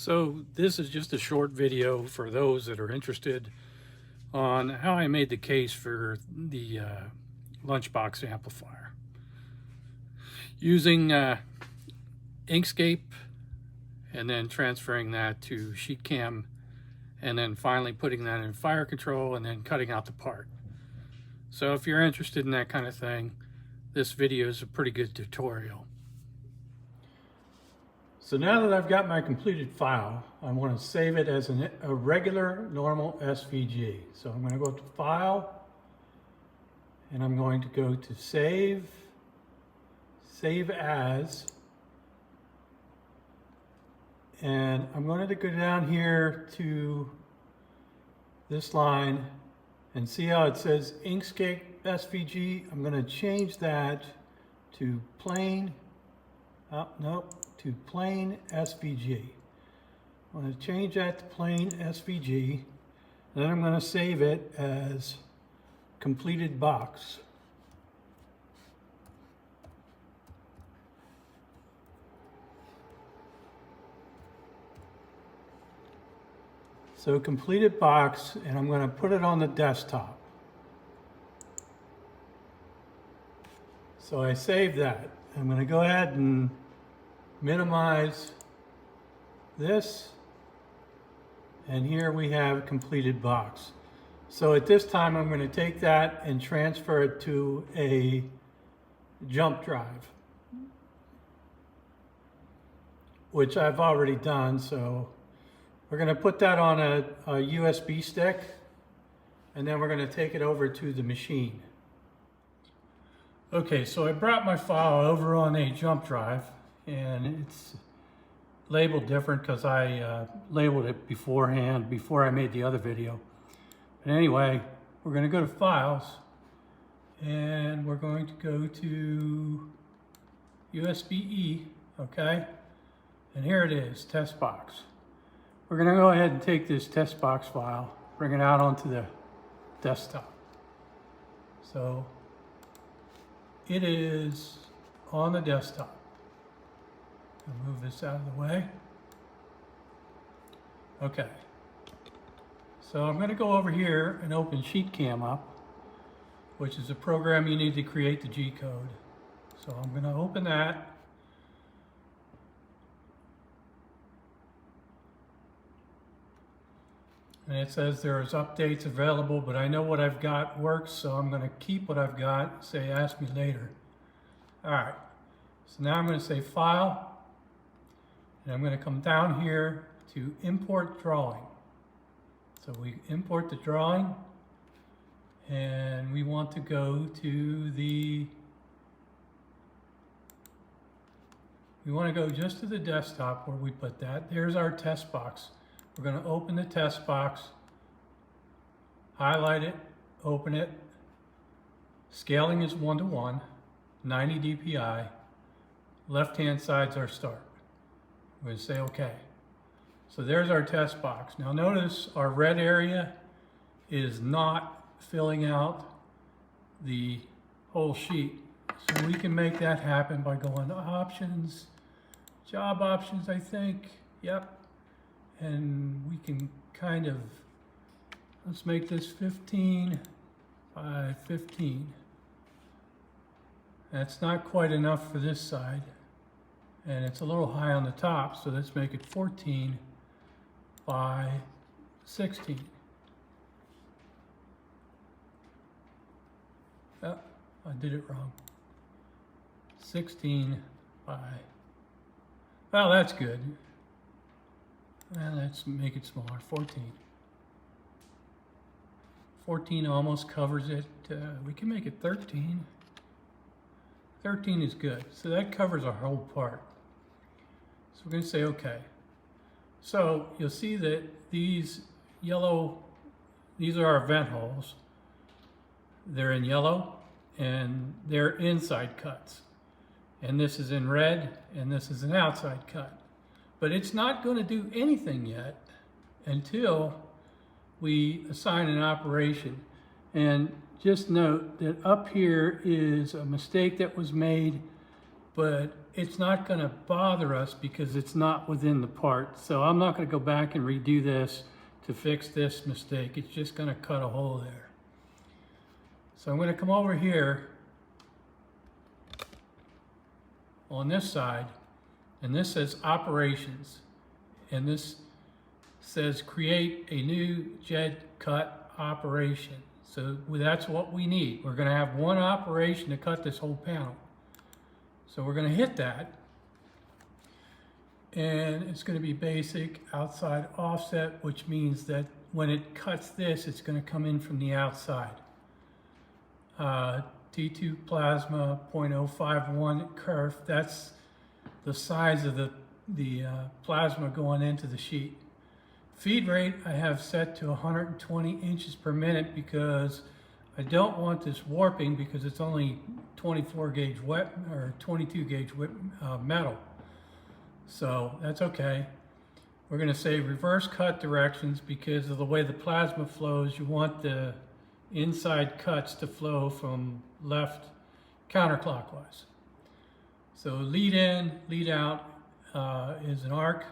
So this is just a short video for those that are interested on how I made the case for the lunchbox amplifier. Using Inkscape and then transferring that to SheetCam and then finally putting that in fire control and then cutting out the part. So if you're interested in that kind of thing, this video is a pretty good tutorial. So now that I've got my completed file, I want to save it as a regular, normal SVG. So I'm going to go to File, and I'm going to go to Save, Save As, and I'm going to go down here to this line and see how it says Inkscape SVG. I'm going to change that to plain. To plain SVG. I'm going to change that to plain SVG. Then I'm going to save it as completed box. So completed box, and I'm going to put it on the desktop. So I saved that. I'm going to go ahead and minimize this, and here we have completed box. So at this time I'm going to take that and transfer it to a jump drive, which I've already done. So we're going to put that on a USB stick, and then we're going to take it over to the machine. Okay, so I brought my file over on a jump drive, and it's labeled different because I labeled it beforehand before I made the other video. But anyway, we're going to go to Files, and we're going to go to USB-E, okay? And here it is, test box. We're going to go ahead and take this test box file, bring it out onto the desktop. So it is on the desktop. I'll move this out of the way. Okay. So I'm going to go over here and open SheetCam up, which is a program you need to create the G code. So I'm going to open that. And it says there's updates available, but I know what I've got works, so I'm going to keep what I've got, say ask me later. All right. So now I'm going to say File. And I'm going to come down here to import drawing. So we import the drawing, and we want to go to we want to go just to the desktop where we put that. There's our test box. We're going to open the test box, highlight it, open it. Scaling is 1:1, 90 dpi. Left-hand side's our start. We're going to say OK. So there's our test box. Now notice our red area is not filling out the whole sheet. So we can make that happen by going to Options, Job Options, I think. Yep. And we can kind of, let's make this 15 by 15. That's not quite enough for this side. And it's a little high on the top, so let's make it 14 by 16. Oh, I did it wrong. 16 by, well, that's good. Well, let's make it smaller, 14. 14 almost covers it. We can make it 13. 13 is good, so that covers our whole part. So we're going to say OK. So you'll see that these are our vent holes. They're in yellow, and they're inside cuts. And this is in red, and this is an outside cut. But it's not going to do anything yet until we assign an operation. And just note that up here is a mistake that was made but it's not going to bother us because it's not within the part. So I'm not going to go back and redo this to fix this mistake. It's just going to cut a hole there. So I'm going to come over here on this side, and this says operations, and this says create a new JED cut operation. So that's what we need. We're going to have one operation to cut this whole panel. So we're going to hit that, and it's going to be basic outside offset, which means that when it cuts this, it's going to come in from the outside. T2 plasma 0.051 kerf, that's the size of the plasma going into the sheet. Feed rate I have set to 120 inches per minute because I don't want this warping, because it's only 24 gauge wet or 22 gauge metal. So that's okay. We're going to say reverse cut directions because of the way the plasma flows. You want the inside cuts to flow from left counterclockwise. So lead in, lead out is an arc,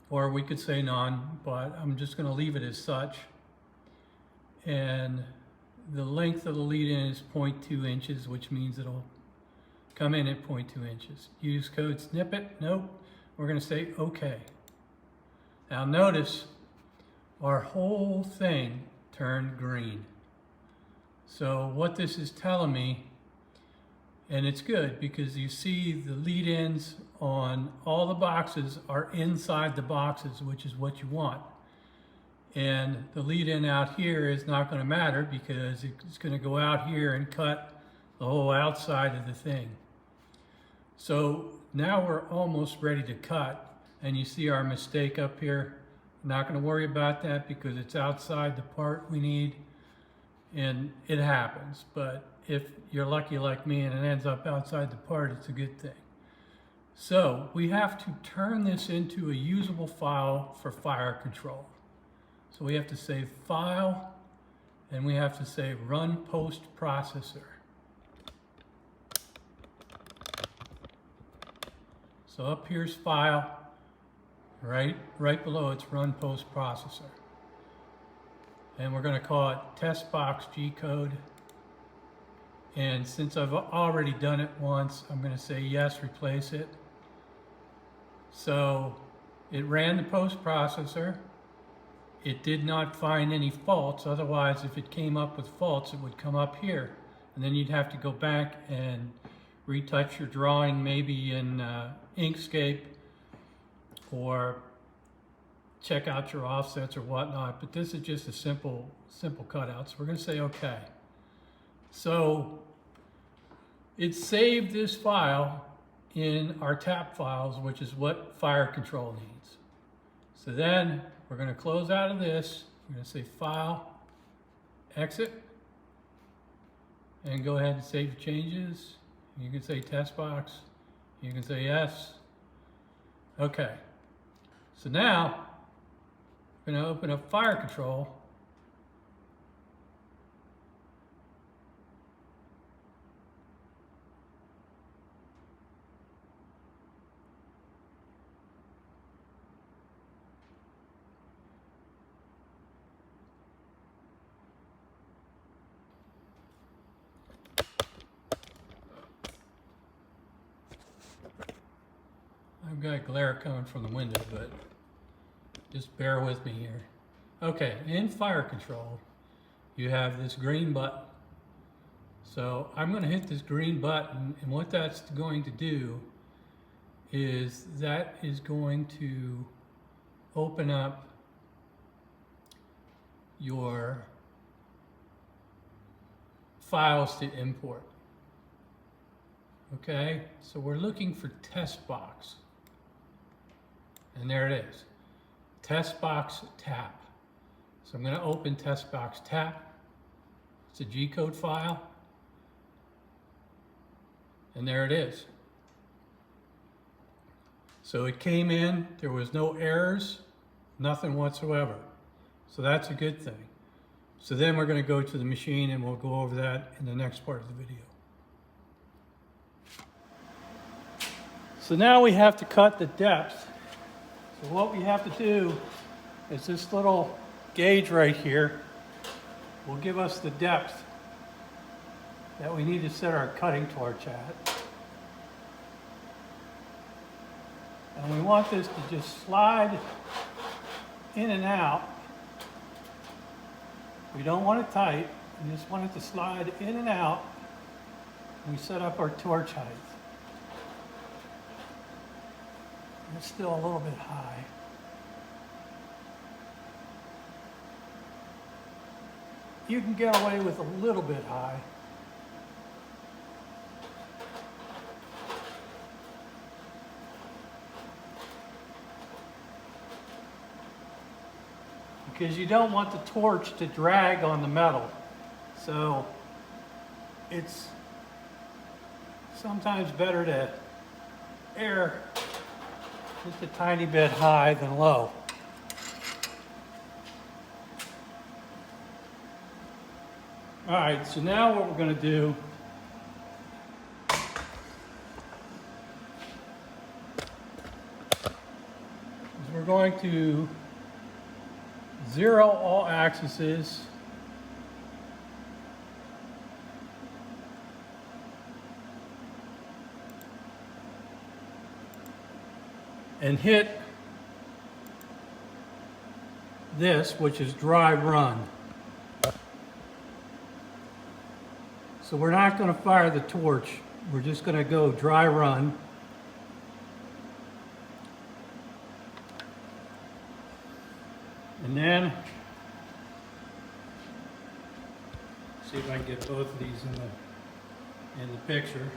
or we could say none, but I'm just going to leave it as such. And the length of the lead in is 0.2 inches, which means it'll come in at 0.2 inches. Use code snippet, nope. We're going to say okay. Now notice our whole thing turned green. So what this is telling me, and it's good because you see the lead ins on all the boxes are inside the boxes, which is what you want. And the lead in out here is not going to matter because it's going to go out here and cut the whole outside of the thing. So now we're almost ready to cut, and you see our mistake up here. I'm not going to worry about that because it's outside the part we need, and it happens. But if you're lucky like me and it ends up outside the part, it's a good thing. So we have to turn this into a usable file for fire control. So we have to say file, and we have to say run post processor. So up here's file, right below it's run post processor. And we're going to call it test box G code. And since I've already done it once, I'm going to say yes, replace it. So it ran the post processor. It did not find any faults. Otherwise, if it came up with faults, it would come up here. And then you'd have to go back and retouch your drawing, maybe in Inkscape, or check out your offsets or whatnot. But this is just a simple cutout. So we're going to say okay. So it saved this file in our tap files, which is what fire control needs. So then we're going to close out of this. We're going to say file, exit, and go ahead and save your changes. You can say test box. You can say yes. Okay. So now we're going to open up fire control. I've got glare coming from the window, but just bear with me here. Okay, in fire control, you have this green button. So I'm going to hit this green button, and what that's going to do is that is going to open up your files to import. Okay, so we're looking for test box. And there it is, test box tap. So I'm going to open test box tap. It's a G-code file. And there it is. So it came in, there was no errors, nothing whatsoever. So that's a good thing. So then we're going to go to the machine, and we'll go over that in the next part of the video. So now we have to cut the depth. So what we have to do is this little gauge right here will give us the depth that we need to set our cutting torch at. And we want this to just slide in and out. We don't want it tight. We just want it to slide in and out. We set up our torch height. It's still a little bit high. You can get away with a little bit high. Because you don't want the torch to drag on the metal. So it's sometimes better to err just a tiny bit high than low. All right, so now what we're going to do is we're going to zero all axes and hit this, which is dry run. So we're not going to fire the torch. We're just going to go dry run. And then, see if I can get both of these in the picture.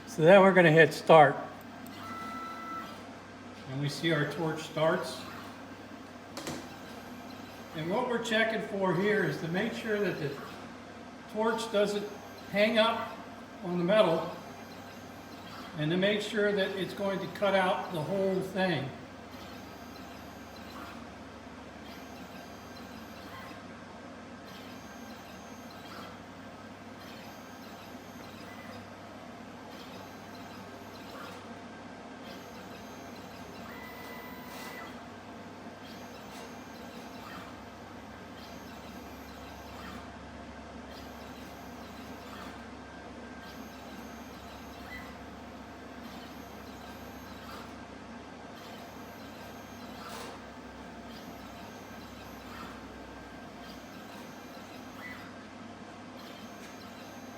So then we're going to hit start. And we see our torch starts. And what we're checking for here is to make sure that the torch doesn't hang up on the metal, and to make sure that it's going to cut out the whole thing.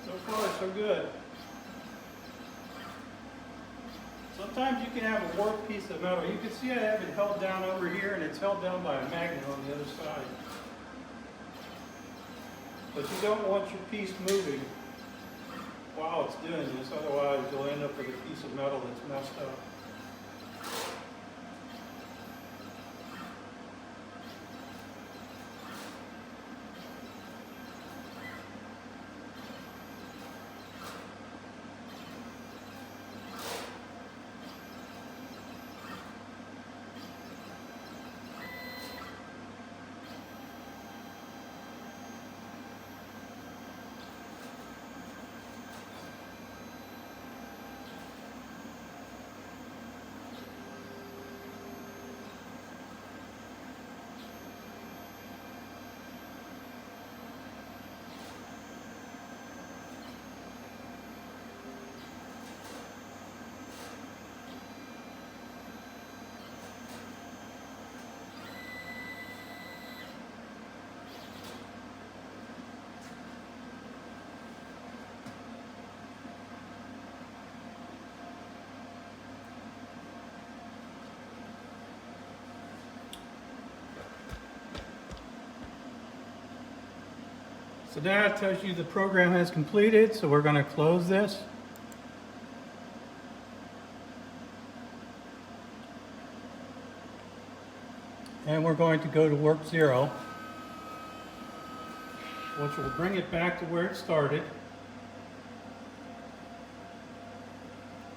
So far, so good. Sometimes you can have a warped piece of metal. You can see I have it held down over here, and it's held down by a magnet on the other side. But you don't want your piece moving while it's doing this, otherwise you'll end up with a piece of metal that's messed up. So now it tells you the program has completed, so we're going to close this. And we're going to go to work 0, which will bring it back to where it started.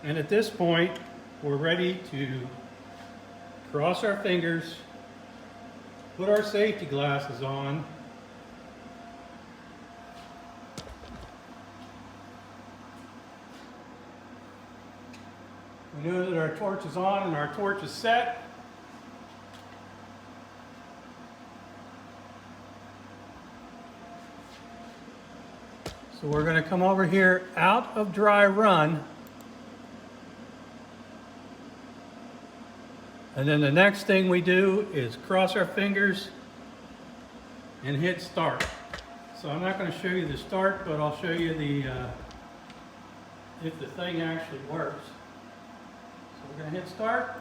And at this point, we're ready to cross our fingers, put our safety glasses on, We know that our torch is on and our torch is set. So we're going to come over here out of dry run. And then the next thing we do is cross our fingers and hit start. So I'm not going to show you the start, but I'll show you the if the thing actually works. So we're going to hit start.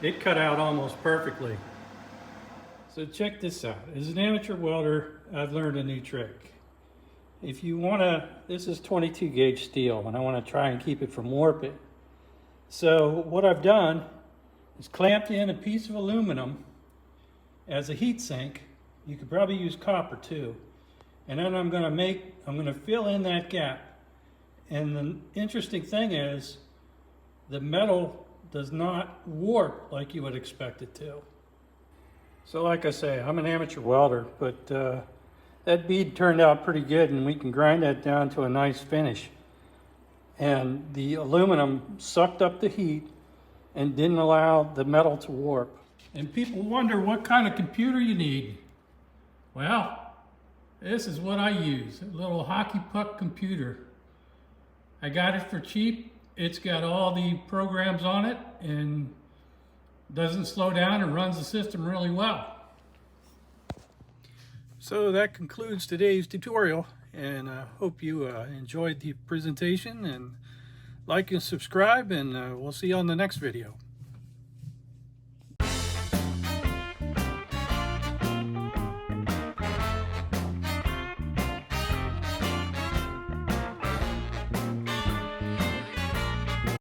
It cut out almost perfectly. So check this out. As an amateur welder, I've learned a new trick. If you want to, this is 22 gauge steel and I want to try and keep it from warping. So what I've done is clamped in a piece of aluminum as a heat sink. You could probably use copper too. And then I'm going to fill in that gap. And the interesting thing is the metal does not warp like you would expect it to. So like I say, I'm an amateur welder, but that bead turned out pretty good and we can grind that down to a nice finish. And the aluminum sucked up the heat and didn't allow the metal to warp. And people wonder what kind of computer you need. Well, this is what I use, a little hockey puck computer. I got it for cheap. It's got all the programs on it and doesn't slow down and runs the system really well. So that concludes today's tutorial, and I hope you enjoyed the presentation, and like and subscribe, and we'll see you on the next video.